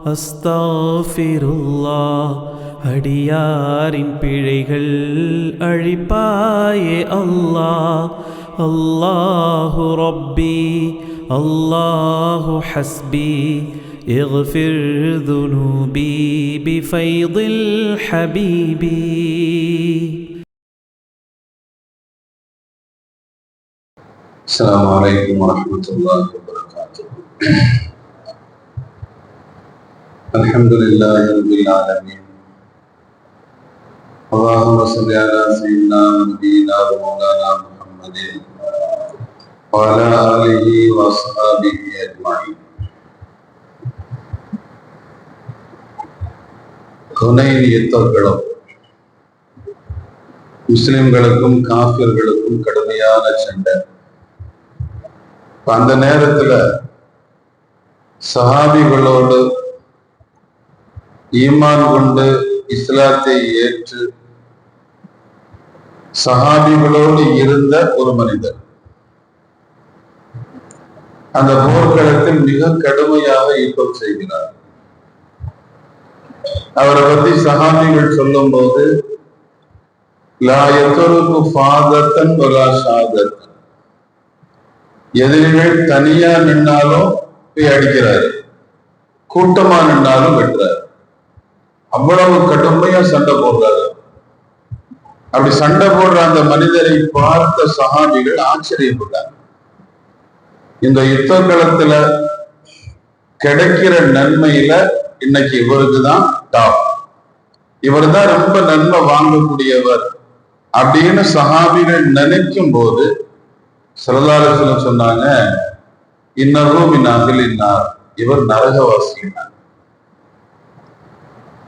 அஸ்தாஃபிருல்லாஹ். அடியாரின் பிழைகள் அழிப்பாயே அல்லாஹ். அல்லாஹு ரப்பி அல்லாஹு ஹஸ்பி اغفر ذنوبي بفيض الحبيب. السلام عليكم ورحمة الله وبركاته. الحمد لله رب العالمين. اللهم صل على سيدنا ونبينا ومولانا محمد وعلى آله وأصحابه أجمعين. ஹுனைன் யுத்தங்களும் முஸ்லிம்களுக்கும் காஃபிர்களுக்கும் கடுமையான சண்டை. அந்த நேரத்துல சஹாபிகளோடு ஈமான் கொண்டு இஸ்லாத்தை ஏற்று சஹாபிகளோடு இருந்த ஒரு மனிதர் அந்த போர்க்களத்தில் மிக கடுமையாக யுத்தம் செய்கிறார். அவரை பத்தி சஹாபிகள் சொல்லும் போது எதிரிகள் தனியா நின்னாலும் போய் அடிக்கிறாரு, கூட்டமா நின்னாலும் வெட்டுறாரு. அவ்வளவு கடுமையா சண்டை போடுறாரு. அப்படி சண்டை போடுற அந்த மனிதரை பார்த்த சஹாபிகள் ஆச்சரியப்பட்டாங்க. இந்த யுத்த களத்துல கிடைக்கிற நன்மையில இன்னைக்கு இவருக்குதான் டாப், இவர் தான் ரொம்ப நன்மை வாங்கக்கூடியவர் அப்படின்னு சஹாபிகள் நினைக்கும் போது ஸல்லல்லாஹு அலைஹி வஸல்லம் சொன்னாங்க, இன்னஹு மின் அஹ்லின் நார், இவர் நரகவாசியினார்.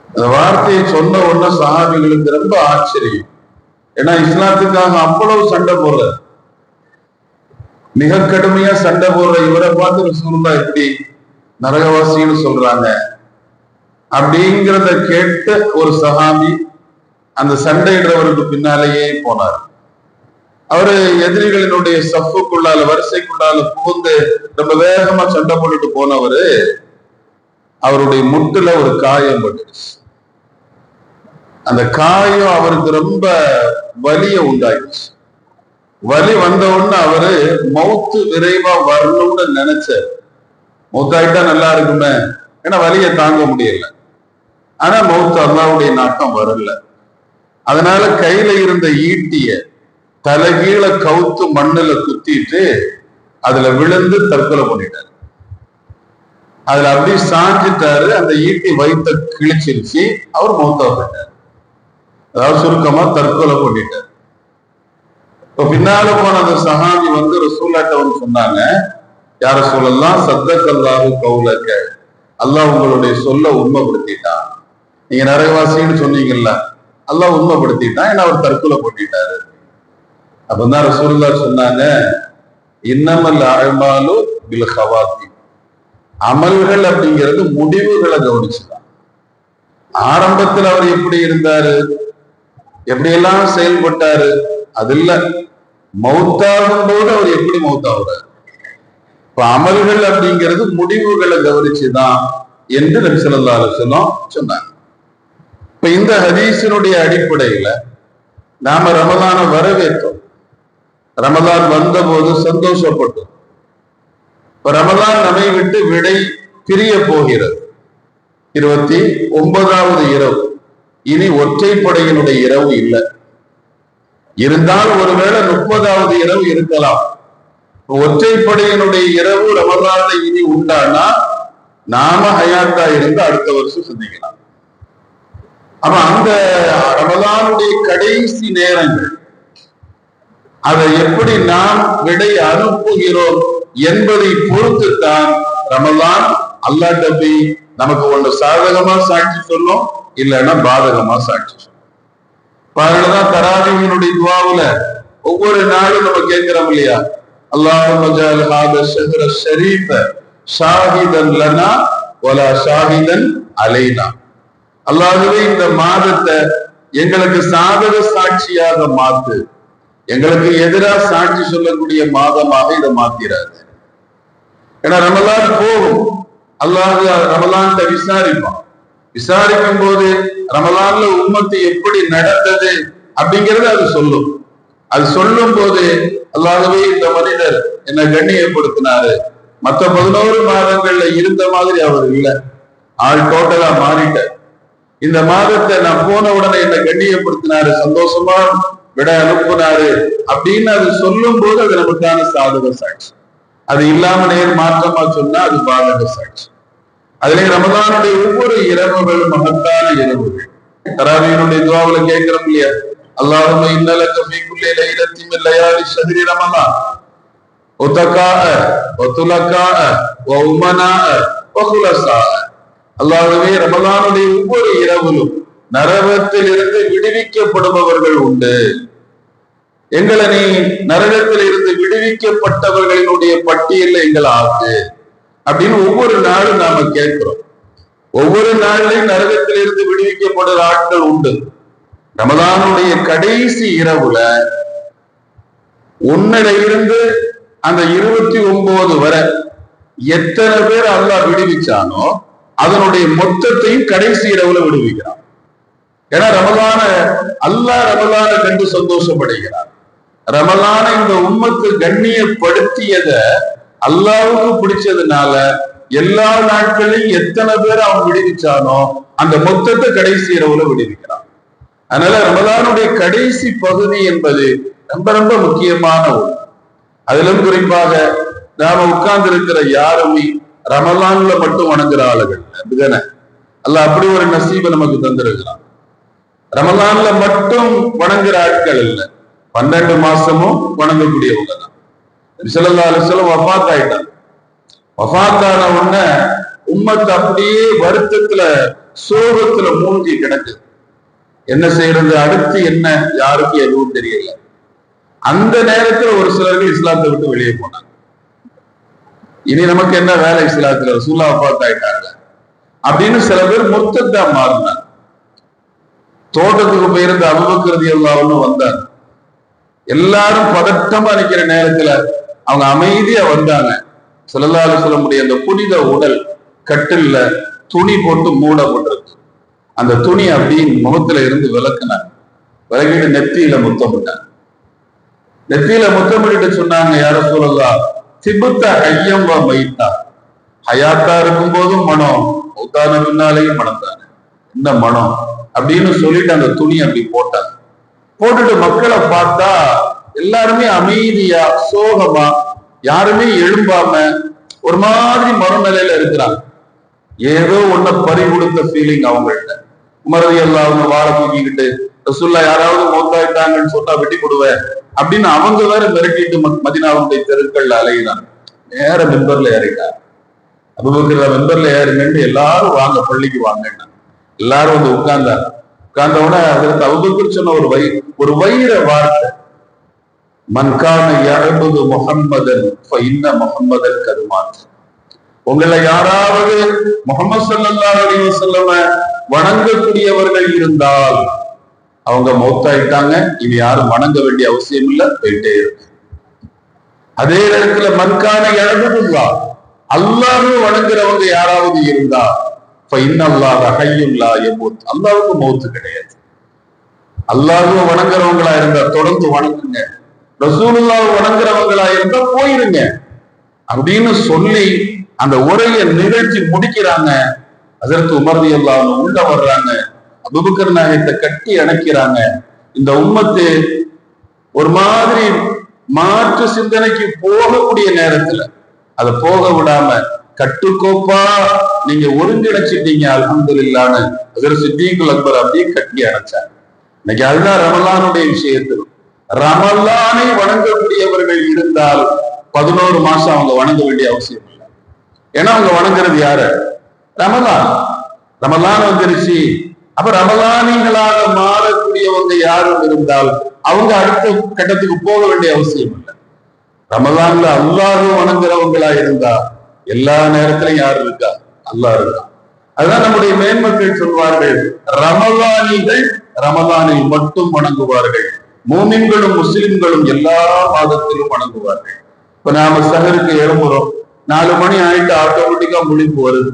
அந்த வார்த்தையை சொன்ன உடனே சஹாபிகளுக்கு ரொம்ப ஆச்சரியம். ஏன்னா இஸ்லாத்துக்காக அவ்வளவு சண்டை போடுற, மிக கடுமையா சண்டை போடுற இவரை பார்த்து ரசூலுல்லாஹ் எப்படி நரகவாசின்னு சொல்றாங்க அப்படிங்கிறத கேட்டு ஒரு சஹாபி அந்த சண்டையிடுறவருக்கு பின்னாலேயே போனார். அவரு எதிரிகளினுடைய சஃப்புக்குள்ளால வரிசைக்குள்ளால புகுந்து ரொம்ப வேகமா சண்டை போட்டுட்டு போனவரு அவருடைய முட்டுல ஒரு காயம் பட்டுச்சு. அந்த காயம் அவருக்கு ரொம்ப வலிய உண்டாயிடுச்சு. வலி வந்த உடனே அவரு மௌத்து விரைவா வரணும்னு நினைச்சார். மௌத்தாயிட்டா நல்லா இருக்குமே, ஏன்னா வலியை தாங்க முடியல. ஆனா மௌத்து அல்லாஹ்வுடைய நாட்டம் வரல. அதனால கையில இருந்த ஈட்டிய தலைகீழ கவுத்து மண்ணுல குத்திட்டு அதுல விழுந்து தற்கொலை பண்ணிட்டாரு. அதுல அப்படி சாஞ்சிட்டாரு. அந்த ஈட்டி வயிற்ற கிழிச்சிருச்சு. அவர் மௌத்தா போயிட்டார். அதாவது சுருக்கமா தற்கொலை பண்ணிட்டார். இப்ப பின்னால போன அந்த சஹாபி வந்து ரசூலுல்லாஹ்ட்ட வந்து சொன்னாங்க, யார சொல்லலாம், சத்தக்கல்லாஹு கௌலக, அல்லாஹ் உங்களுடைய சொல்ல உண்மைப்படுத்திட்டான். நீங்க நரகவாசின்னு சொன்னீங்கல்ல, அல்லாஹ் உண்மைப்படுத்திட்டான், ஏன்னா அவர் தற்கொலை பண்ணிட்டாரு. அப்பதான் ரசூலுல்லாஹ் சொன்னாங்க, இன்னமல் அஅமாலு பில் ஹவாத்தி, அமல்கள் அப்படிங்கிறது முடிவுகளை கவனிச்சுதான். ஆரம்பத்தில் அவர் எப்படி இருந்தாரு, எப்படியெல்லாம் செயல்பட்டாரு, அது இல்ல, மௌத்தாகும் போது அவர் எப்படி மௌத்தாகிறார். இப்ப அமல்கள் அப்படிங்கிறது முடிவுகளை கவனிச்சுதான் என்று நபி ஸல்லல்லாஹு அலைஹி வஸல்லம் சொன்னாங்க. இப்ப இந்த ஹதீஸினுடைய அடிப்படையில நாம ரமலான வரவேற்றோம். ரமலான் வந்த போது சந்தோஷப்பட்டோம். இப்ப ரமலான் நம்மை விட்டு விடை பிரிய போகிறது. 29வது இரவு. இனி ஒற்றைப்படையினுடைய இரவு இல்லை. இருந்தால் ஒருவேளை 30வது இரவு இருக்கலாம். ஒற்றைப்படையினுடைய இரவு ரமலான்ல இனி உண்டானா நாம ஹயாத்தா இருந்து அடுத்த வருஷம் சந்திக்கலாம். அப்ப அந்த ரமலானுடைய கடைசி நேரங்கள் அதை எப்படி நாம் விடை அனுப்புகிறோம் என்பதை பொறுத்துத்தான் ரமலான் அல்லாஹ் போய் நமக்கு ஒன்று சாதகமா சாட்சி சொல்லும், இல்லைன்னா பாதகமா சாட்சி சொல்லும். அதனாலதான் தராவியினுடைய துவாவுல ஒவ்வொரு நாளும் நம்ம கேட்கிறோம் இல்லையா, அல்லாஹும்ம ஜஅல் ஹாதா ஷஹ்ர ஷரீஃப ஷாஹிதன் லனா வலா ஷாஹிதன் அலைனா. அல்லாஹ்வே இந்த மாதத்தை எங்களுக்கு சாதக சாட்சியாக மாத்து, எங்களுக்கு எதிராக சாட்சி சொல்லக்கூடிய மாதமாக இதை மாத்திராது. ஏன்னா ரமலான் போகும், அல்லாஹ் ரமலான்ல விசாரிப்பான். விசாரிக்கும் போது ரமலான்ல உம்மத்து எப்படி நடந்தது அப்படிங்கறது அது சொல்லும். அது சொல்லும் போது அல்லாஹ்வே இந்த மனிதர் என்ன கண்ணியப்படுத்தினாரு, மற்ற 11 மாதங்கள்ல இருந்த மாதிரி அவர் இல்லை, ஆள் டோட்டலா மாறிட்டார். இந்த மாதத்தை நான் போன உடனே என்ன கண்ணியப்படுத்தினாரு, சந்தோஷமா விட அனுப்புனாரு அப்படின்னு அது சொல்லும் போது அது நமக்கான சாதக சாட்சி. அது இல்லாம நேர் மாற்றமா சொன்னா அது பாதக சாட்சி. அதுல ரமலானுடைய ஒவ்வொரு இரவுகளும் மகத்தான இரவுகள். தராவியினுடைய துவாவுல கேட்கிறோம் இல்லையா, அல்லாஹும்ம இன்னலக ஃபீ குல்லி லைலத்தின் மின் லயாலி ஷஹ்ரி ரமலான் உதகாஅ வதுலகாஅ வஉமனாஅ வகுலசாஅ. அல்லாஹ்வே ரமலானுடைய ஒவ்வொரு இரவிலும் நரகத்தில் இருந்து விடுவிக்கப்படுபவர்கள் உண்டு, எங்களை நீ நரகத்தில் இருந்து விடுவிக்கப்பட்டவர்களினுடைய பட்டியலில் எங்களை ஆக்கு அப்படின்னு ஒவ்வொரு நாளும் நாம கேட்கிறோம். ஒவ்வொரு நாளிலையும் நரகத்தில் இருந்து விடுவிக்கப்படுற ஆட்கள் உண்டு. ரமலானுடைய கடைசி இரவுல 1 இருந்து அந்த 29 வரை எத்தனை பேர் அல்லாஹ் விடுவிச்சானோ அதனுடைய மொத்தத்தையும் கடைசி இரவுல விடுவிக்கிறான். ஏன்னா அல்லாஹ் ரமலான கண்டு சந்தோஷப்படுகிறார். ரமலான இந்த உம்மத்து கண்ணியப்படுத்தியத அல்லாஹ்வுக்கு பிடிச்சதுனால எல்லா நாட்களையும் எத்தனை பேர் அவன் விடுவிச்சானோ அந்த மொத்தத்தை கடைசி இரவுல விடுவிக்கிறான். அதனால ரமலானுடைய கடைசி பகுதி என்பது ரொம்ப ரொம்ப முக்கியமான ஒன்று. அதிலும் குறிப்பாக நாம உட்கார்ந்து இருக்கிற யாருமே ரமலான்ல மட்டும் வணங்குற ஆளுகள் அப்படிதானே. அல்லாஹ் அப்படி ஒரு நசீபை நமக்கு தந்திருக்கிறான். ரமலான்ல மட்டும் வணங்குற ஆட்கள் இல்லை, 12 மாசமும் வணங்கக்கூடியவங்க தான். ஸல்லல்லாஹு அலைஹி வஸல்லம் வஃபாத் ஆயிட்டாங்க. வஃபாத்தான உடனே உம்மத்து அப்படியே வருத்தத்துல சோகத்துல மூழ்கி கிடக்கு. என்ன செய்யறது, அடுத்து என்ன, யாருக்கும் எதுவும் தெரியல. அந்த நேரத்துல ஒரு சிலர்கள் இஸ்லாத்தை விட்டு வெளியே போனாங்க. இனி நமக்கு என்ன வேலை இஸ்லாத்துல, ரசூலுல்லாஹ் வஃபாத் ஆயிட்டாங்க அப்படின்னு சில பேர் முர்த்தத்தா மாறினாங்க. தோட்டத்துக்கு போயிருந்த அபூபக்கர் ரலியல்லாஹு அன்ஹு வந்தாங்க. எல்லாரும் பதட்டமா நிக்கிற நேரத்துல அவங்க அமைதியா வந்தாங்க. ஸல்லல்லாஹு அலைஹி வஸல்லம் அந்த புனித உடல் கட்டில்ல துணி போட்டு மூடப்பட்டிருக்கு. அந்த துணி அப்படியே முகத்துல இருந்து விளக்குனாங்க. விளக்கிட்டு நெத்தியில முத்தமிட்டாங்க. நெத்தியில முத்தமிட்டு சொன்னாங்க, யா ரசூலல்லாஹ் திபுத்த ஹய்யம் வ மைத்தா, ஹயாத்தா இருக்கும் போதும் மனம், மௌத்தான பின்னாலேயும் மனம் தானே, என்ன மனம் அப்படின்னு சொல்லிட்டு அந்த துணி அப்படி போட்டாங்க. போட்டுட்டு மக்களை பார்த்தா எல்லாருமே அமைதியா சோகமா, யாருமே எழும்பாம ஒரு மாதிரி மனநிலையில இருக்கிறாங்க. ஏதோ ஒன்ன பறி கொடுத்த ஃபீலிங் அவங்கள்ட்ட. உமர் ரலியல்லாஹு அவங்க வாழை தூக்கிக்கிட்டு ரசூலுல்லாஹ் யாராவது மௌத்தாயிட்டாங்கன்னு சொன்னா வெட்டி போடுவேன் அப்படின்னு அவங்க வேற மிரட்டிட்டு மதீனாவுடைய தெருக்கள்ல அலையினாங்க. நேர மெம்பர்ல ஏறிட்டாங்க. அபூபக்கர் மெம்பர்ல ஏறுங்கன்னு எல்லாரும் வாங்க, பள்ளிக்கு வாங்க. எல்லாரும் வந்து உட்கார்ந்தாங்க. உட்கார்ந்தவன அதற்கு அபூபக்கர் சொன்ன ஒரு வைர வார்த்தை, மன்கான யஅபுது முஹம்மதன் ஃபஇன்ன முஹம்மதன் கத் மாத். உங்களை யாராவது முஹம்மது ஸல்லல்லாஹு அலைஹி வஸல்லம் வணங்கக்கூடியவர்கள் இருந்தால் அவங்க மௌத்தாயிட்டாங்க, இனி யாரும் வணங்க வேண்டிய அவசியம் இல்லை, போயிட்டே இருக்கு. அதே நேரத்துல மன்கான யஅபுதுல்லாஹ், அல்லாஹ்வை வணங்குறவங்க யாராவது இருந்தா ஃபஇன்னல்லாஹ ஹய்யுன் லா யமூத், அல்லாஹ்வுக்கு மௌத்து கிடையாது. அல்லாஹ்வை வணங்குறவங்களா இருந்தா தொடர்ந்து வணங்குங்க, ரசூலுல்லாஹ் வணங்குறவங்களா இருந்தா போயிருங்க அப்படின்னு சொல்லி அந்த உரையை நிகழ்ச்சி முடிக்கிறாங்க. ஹஜ்ரத் உமர் ரலியல்லாஹு அன்ஹு உள்ள வர்றாங்க. அபூபக்கர் நாயகத்தை கட்டி அணைக்கிறாங்க. இந்த உம்மத்து ஒரு மாதிரி மாற்று சிந்தனைக்கு போகக்கூடிய நேரத்துல அதை போக விடாம கட்டுக்கோப்பா நீங்க ஒருங்கிணைச்சிட்டீங்க அல்ஹம்துலில்லாஹ்னு ஹஜ்ரத் சித்தீக்குல் அக்பர் அப்படியே கட்டி அணைச்சாங்க. இன்னைக்கு அதுதான் ரமலானுடைய விஷயத்தில். ரமலானை வணங்கக்கூடியவர்கள் இருந்தால் 11 மாசம் அவங்க வணங்க வேண்டிய அவசியம் இல்லை. ஏன்னா அவங்க வணங்குறது யாரு, ரமலான். ரமலான் வந்துருச்சு. அப்ப ரமலானிகளாக மாறக்கூடியவங்க யாரும் இருந்தால் அவங்க அடுத்த கட்டத்துக்கு போக வேண்டிய அவசியம் இல்லை. ரமலான்ல அல்லாஹ் வணங்குறவங்களா இருந்தா எல்லா நேரத்திலும் யாரு இருக்கா, அல்லாஹ் இருக்கா. அதுதான் நம்முடைய மேன்மக்கள் சொல்வார்கள், ரமலானிகள் ரமலானில் மட்டும் வணங்குவார்கள், மூமின்களும் முஸ்லிம்களும் எல்லா மாதத்திலும் வணங்குவார்கள். இப்ப நாம சஹருக்கு எழும்புறோம், 4 மணி ஆயிட்டு ஆட்டோமேட்டிக்கா முழிப்பு வருது.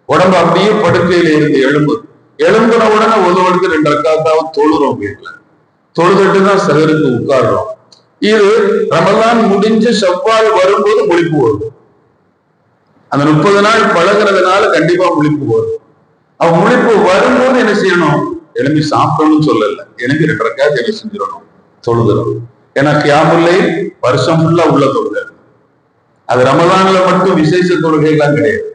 உடம்பு அப்படியே படுக்கையில இருந்து எழும்புன உடனே ஒதுவடுக்கு 2 ரக்காத்தாவது தொழுறோம். வீட்டுல தொழுதுட்டு தான் சகருக்கு உட்கார்றோம். இது ரமலான் முடிஞ்சு ஷவ்வால் வரும்போது முழிப்பு வரும். அந்த 30 நாள் பழகுறதுனால கண்டிப்பா முழிப்பு வரும். அவன் முழிப்பு வரும்போது என்ன செய்யணும்? எழுப்பி சாப்பிடணும்னு சொல்லல, எழுப்பி 2 ரக்காத் என்ன செஞ்சிடணும்? தொழுதுறோம். ஏன்னா கியாமுல்லை வருஷம் ஃபுல்லா உள்ள தொழுகை. அது ரமலான்ல மட்டும் விசேஷ தொழுகை எல்லாம் கிடையாது.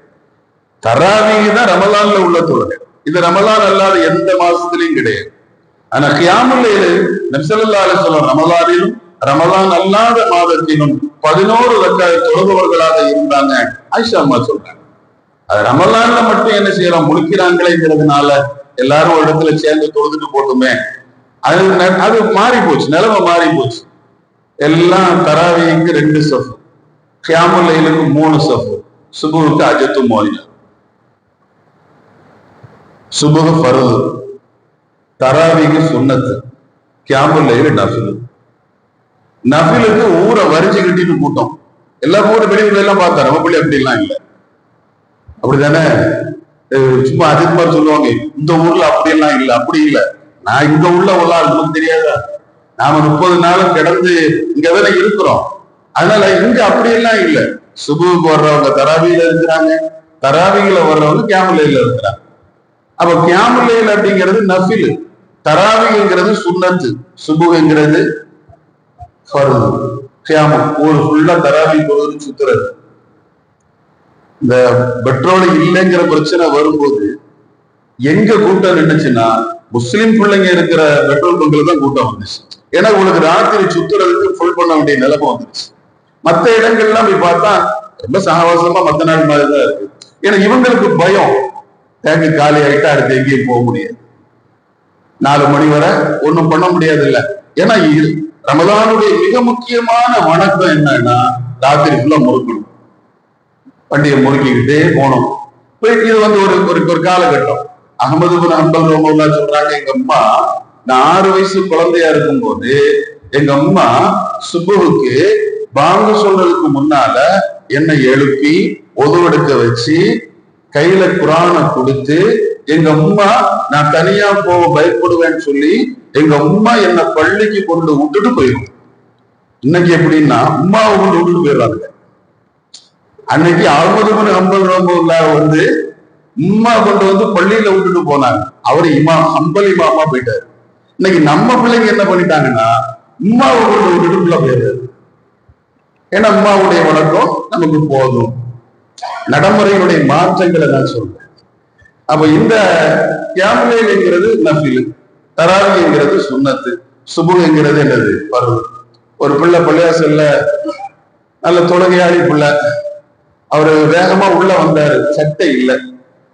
தராவீஹ் தான் ரமலான்ல உள்ள தொழுகை. இது ரமலான் அல்லாத எந்த மாசத்துலயும் கிடையாது. ஆனா கியாமுல்லைல நபி ஸல்லல்லாஹு அலைஹி வஸல்லம் ரமலானிலும் ரமலான் அல்லாத மாதத்திலும் 11 ரக்காத் தொழுபவர்களாக இருந்தாங்க. ஆயிஷா அம்மா சொல்றாங்க. அது ரமலான்ல மட்டும் என்ன செய்யறோம்? முழிக்கிறாங்களேங்கிறதுனால எல்லாரும் ஒரு இடத்துல சேர்ந்து தொழுதுட்டு போட்டுமே, அது மாறி போச்சு, நிலைமை மாறி போச்சு. எல்லாம் தராவீஹ்க்கு 2 சஃப், கியாமுல்லைலுக்கு 3 சஃப், சுபுஹுக்கு அஜத்து மோயினா. சுபுஹ் ஃபர்து, தராவீஹ் சுன்னத்து, கியாமுல்லைல் நஃபில். நஃபிலுக்கு ஊரை வரிச்சு கட்டிட்டு கூட்டம். எல்லா ஊரை வெளியூர்ல எல்லாம் பார்த்தா நம்ம பிள்ளை அப்படி எல்லாம் இல்லை. அப்படித்தானே? சும்மா அதிகமா சொல்லுவாங்க, இந்த ஊர்ல அப்படி எல்லாம் இல்லை. அப்படி இல்லை. நான் இந்த உள்ள நமக்கு தெரியாதா? நாம 30 நாளும் கிடந்து இங்கதானே இருக்கிறோம். அதனால இங்க அப்படியெல்லாம் இல்லை. சுபுவுக்கு வர்றவங்க தராவியில இருக்கிறாங்க, தராவியில வர்றவங்க கியாமுல்லைல இருக்கிறாங்க. அப்ப கியாமுல்லைல் அப்படிங்கிறது நஃபில், தராவிங்கிறது சுன்னத்து, சுபுங்கிறது ஃபர்து. கியாமம் ஊர் ஃபுல்லா தராவி போகுது சுத்துறது. இந்த பெட்ரோல் இல்லைங்கிற பிரச்சனை வரும்போது எங்க கூட்டம் நின்னுச்சுன்னா முஸ்லிம் பிள்ளைங்க இருக்கிற பெட்ரோல் பங்க்ல தான் கூட்டம் வந்துச்சு. ஏன்னா உங்களுக்கு ராத்திரி சுத்துறதுக்கு ஃபுல் பண்ண வேண்டிய நிலைமை வந்துருச்சு. மற்ற இடங்கள்லாம் போய் பார்த்தா ரொம்ப சகவாசமா மத்த நாள் மாதிரிதான் இருக்கு. ஏன்னா இவங்களுக்கு பயம், டேங்கு காலி ஆயிட்டா அடுத்து எங்கேயும் போக முடியாது, 4 மணி வரை ஒண்ணும் பண்ண முடியாது இல்ல. ஏன்னா ரமலானுடைய மிக முக்கியமான வணக்கம் என்னன்னா ராத்திரி ஃபுல்லா முறுக்கணும், வண்டியை முறுக்கிக்கிட்டே போனோம். இது வந்து ஒரு காலகட்டம். அஹமது பின் ஹம்பல் ரஹ்மத்துல்லாஹி சொல்றாங்க, எங்க அம்மா நான் 6 வயசு குழந்தையா இருக்கும் போது எங்க அம்மா சுபுஹுக்கு பாங்கு சொல்றதுக்கு முன்னால என்னை எழுப்பி ஒதுவெடுக்க வச்சு கையில குரானை கொடுத்து, எங்க அம்மா நான் தனியா போக பயப்படுவேன்னு சொல்லி எங்க அம்மா என்னை பள்ளிக்கு கொண்டு விட்டுட்டு போயிடும். இன்னைக்கு எப்படின்னா அம்மாவை கொண்டு விட்டுட்டு போயிடுறாங்க. அன்னைக்கு அஹமது பின் ஹம்பல் ரஹ்மத்துல்லாஹி வந்து உம்மா கொண்டு வந்து பள்ளியில விட்டுட்டு போனாங்க. அவரு ஹம்பல் இமாமா போயிட்டாரு. இன்னைக்கு நம்ம பிள்ளைங்க என்ன பண்ணிட்டாங்கன்னா உம்மாவை கொண்டு விட்டுட்டு போயிடுறாரு. ஏன்னா உம்மாவுடைய வழக்கம் நமக்கு போதும். நடைமுறையுடைய மாற்றங்களை நான் சொல்றேன். அப்ப இந்த கியாமுல்லைல்ங்கிறது நஃபில், தராவீஹ்ங்கிறது சுன்னத்து, சுபுஹ்ங்கிறது என்னது? ஃபர்து. ஒரு பிள்ளை பள்ளியாசல்ல நல்ல தொழுகையாளி பிள்ளை, அவரு வேகமா உள்ள வந்தாரு, சட்டை இல்லை,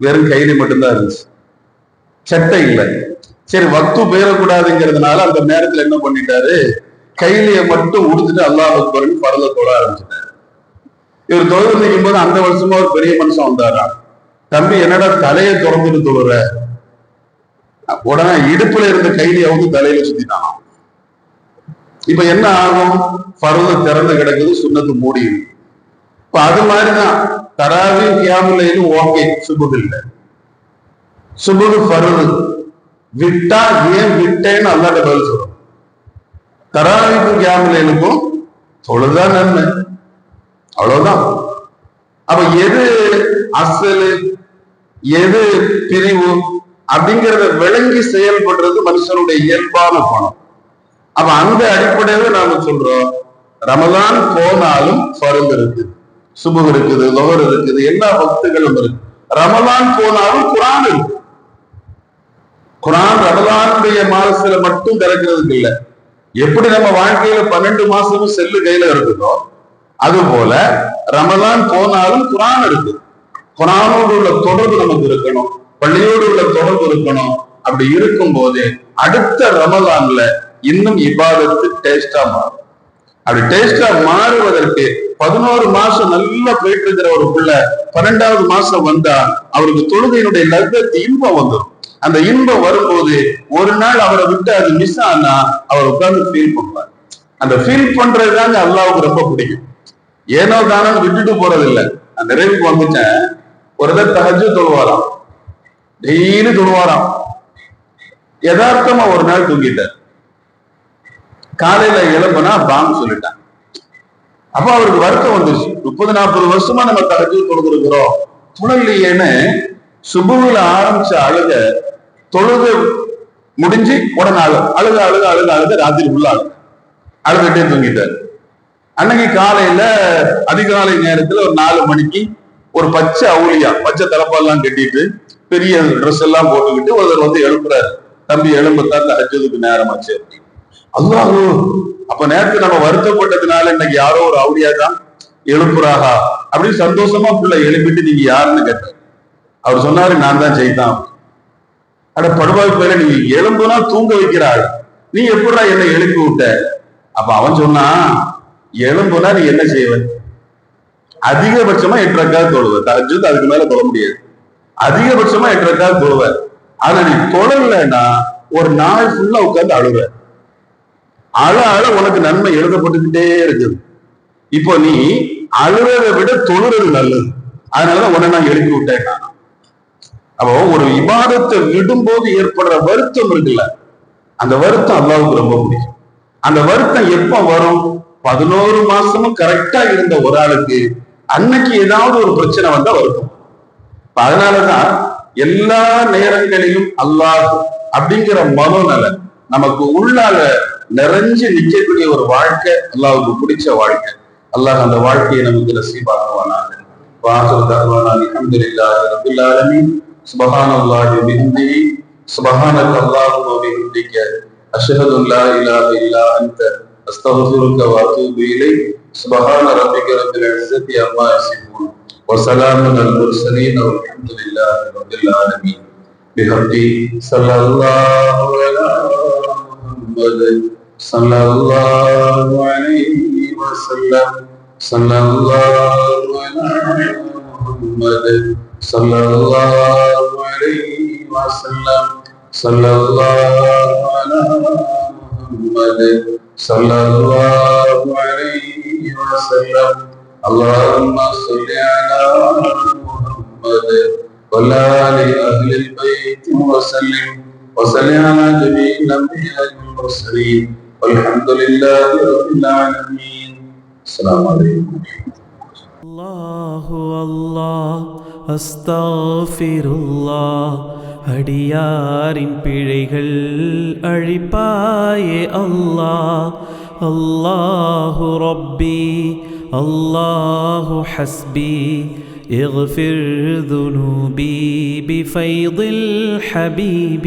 வெறும் கைலி மட்டும்தான் இருந்துச்சு, சட்டை இல்லை. சரி வக்து போயிடக்கூடாதுங்கிறதுனால அந்த நேரத்துல என்ன பண்ணிட்டாரு, கைலிய மட்டும் உடுத்துட்டு அல்லாஹ் அக்பர்னு ஃபர்த தொழ ஆரம்பிச்சிட்டாரு. இவர் தொழுது நிற்கும் போது அந்த வருஷமா ஒரு பெரிய மனுஷன் வந்தாரா, தம்பி என்னடா தலையை திறந்துட்டு தொழுற? உடனே இடுப்புல இருந்த கைலிய வந்து தலையில சுத்திட்டான். இப்ப என்ன ஆகும்? ஃபர்து திறந்து கிடக்குது, சுன்னத்து மூடி இருக்கு. இப்ப அது மாதிரிதான் தராவீஹ் கியாமுல்லைலும் ஓகே, சுபுஹ் இல்லை. சுபுஹ் ஃபர்து விட்டா ஏன் விட்டேன்னு அல்லாஹ்ட்ட பதில் சொல்றோம். தராவீஹ்க்கும் கியாமுல்லைலுக்கும் தொழுதான் நன்மை, அவ்வளவுதான். அப்ப எது அசலு எது பிரிவு அப்படிங்கிறத விளங்கி செயல்படுறது மனுஷனுடைய இயல்பான பணம். அப்ப அந்த அடிப்படையில நாம சொல்றோம், ரமலான் போனாலும் ஃபர்து இருக்குது, சுபுஹ் இருக்குது, லுஹர் இருக்குது, எல்லா வக்துகளும் இருக்கு. ரமலான் போனாலும் குர்ஆன் இருக்கு. குர்ஆன் ரமலானுடைய மாதத்துல மட்டும் திறக்கிறதுக்கு இல்லை. எப்படி நம்ம வாழ்க்கையில 12 மாசமும் செல்லு கையில இருக்குதோ அது போல ரமலான் போனாலும் குர்ஆன் இருக்கு. குர்ஆனோடு உள்ள தொடர்பு நமக்கு இருக்கணும், பள்ளியோடு உள்ள தொடர்பு இருக்கணும். அப்படி இருக்கும் போது அடுத்த ரமலான்ல இன்னும் இபாதத்து டேஸ்டா மாறும். அப்படி டேஸ்டா மாறுவதற்கு 11 மாசம் நல்லா போயிட்டு இருக்கிற ஒரு பிள்ளை 12வது மாசம் வந்தா அவருக்கு தொழுகையினுடைய லத்தத் இன்பம் வந்துடும். அந்த இன்பம் வரும்போது ஒரு நாள் அவரை விட்டு அது மிஸ் ஆனா அவர் உட்கார்ந்து ஃபீல் பண்ணுவார். அந்த ஃபீல் பண்றதுதாங்க அல்லாஹ்வுக்கு ரொம்ப பிடிக்கும். ஏனோ தானே விட்டுட்டு போறது இல்லை. நான் நிறைவுக்கு வந்துட்டேன். ஒரு இதை தஹஜ்ஜுத் தொழுவாராம், டெய்லி தொழுவாராம். யதார்த்தமா ஒரு நாள் தூங்கிட்டார். காலையில எழுப்புனா பாங்கு சொல்லிட்டான். அப்ப அவருக்கு வருத்தம் வந்துருச்சு. 30-40 வருஷமா நம்ம தஹஜ்ஜுத் தொழுகிறோம், துணலையேன்னு சுபுல ஆரம்பிச்ச அழுக தொழுது முடிஞ்சு உடனே அழுக அழுக அழுக அழுக ராத்திரி உள்ள அழுதுட்டே தூங்கிட்டார். அன்னைக்கு காலையில அதிகாலை நேரத்துல ஒரு 4 மணிக்கு ஒரு பச்சை அவுளியா, பச்சை தலப்பாலாம் கட்டிட்டு பெரிய ட்ரெஸ் எல்லாம் போட்டுக்கிட்டு ஒருத்தர் வந்து எழுப்புறாரு, தம்பி எழும்பத்தான் தஹஜ்ஜுதுக்கு நேரமாச்சு. அல்லாஹ், அப்ப நேரத்து நம்ம வருத்தப்பட்டதுனால இன்னைக்கு யாரோ ஒரு அவுளியா தான் எழுப்புறாகா அப்படின்னு சந்தோஷமா பிள்ளை எழுப்பிட்டு நீங்க யாருன்னு கேட்டார். அவர் சொன்னாரு, நான் தான் செய்தான். அட படுவாய் பேர, நீ எழும்புனா தூங்க வைக்கிறாள், நீ எப்படா என்னை எழுப்பி விட்ட? அப்ப அவன் சொன்னான், எழும்புனா நீ என்ன செய்வ? அதிகபட்சமா 8 ரக்காத் தொழுவ, தஹஜ்ஜுத் அதுக்கு மேல தொழ முடியாது. அதிகபட்சமா 8 ரக்காத் தொழுவ. ஆனா நீ தொழலைன்னா ஒரு நாள் ஃபுல்லா உட்கார்ந்து அழுவ. அழ அழ உனக்கு நன்மை எழுதப்பட்டுக்கிட்டே இருக்குது. இப்போ நீ அழுறதை விட தொழுறது நல்லது, அதனாலதான் உன்னை நான் எழுப்பி விட்டேன். அப்போ ஒரு இபாதத்தை விடும்போது ஏற்படுற வருத்தம் இருக்குல்ல, அந்த வருத்தம் அல்லாஹ்வுக்கு ரொம்ப பிடிக்கும். அந்த வருத்தம் எப்ப வரும்? 11 மாசமும் கரெக்டா இருந்த ஒரு ஆளுக்கு அன்னைக்கு ஏதாவது ஒரு பிரச்சனை வந்தா வருத்தம். அதனாலதான் எல்லா நேரங்களிலும் அல்லாஹ் அப்படிங்கிற மனோநலன் நமக்கு உள்ளால நிறைஞ்சு நிற்கக்கூடிய ஒரு வாழ்க்கை அல்லாஹ்வுக்கு பிடிச்ச வாழ்க்கை. அல்லாஹ் அந்த வாழ்க்கையை நமக்கு நசீபாக்குவானாக. வாஹிரு தஅவானா அல்ஹம்துலில்லாஹி ரப்பில் ஆலமீன். சுப்ஹானல்லாஹி வ பிஹம்திஹி, சுப்ஹானக அல்லாஹும்ம வ பிஹம்திக, அஷ்ஹது அன் லா இலாஹா இல்லா அன்த, அஸ்தக்ஃபிருக வ அத்தூபு இலைக். சுப்ஹான ரப்பிக ரப்பில் இஸ்ஸத்தி அம்மா யசிஃபூன், வ ஸலாமுன் அலல் முர்ஸலீன், வல்ஹம்துலில்லாஹி ரப்பில் ஆலமீன். பிஹம்தி ஸல்லல்லாஹு அலா முஹம்மத் ஸல்லல்லாஹு அலைஹி வஸல்லம், ஸல்லல்லாஹு அலா முஹம்மத் ஸல்லல்லாஹு அலைஹி வஸல்லம், ஸல்லல்லாஹு அலா முஹம்மத் ஸல்லல்லாஹு அலைஹி வஸல்லம். اللهم صل على محمد وعلى آل البيت وسلم على جميع الأنبياء والمرسلين والحمد لله رب العالمين. السلام عليكم. الله الله அஸ்தக்ஃபிருல்லாஹ். அடியாரின் பிழைகள் அழிப்பாயே அல்லாஹ். அல்லாஹு ரப்பி அல்லாஹு ஹஸ்பி اغفر ذنوبي بفيض الحبيب.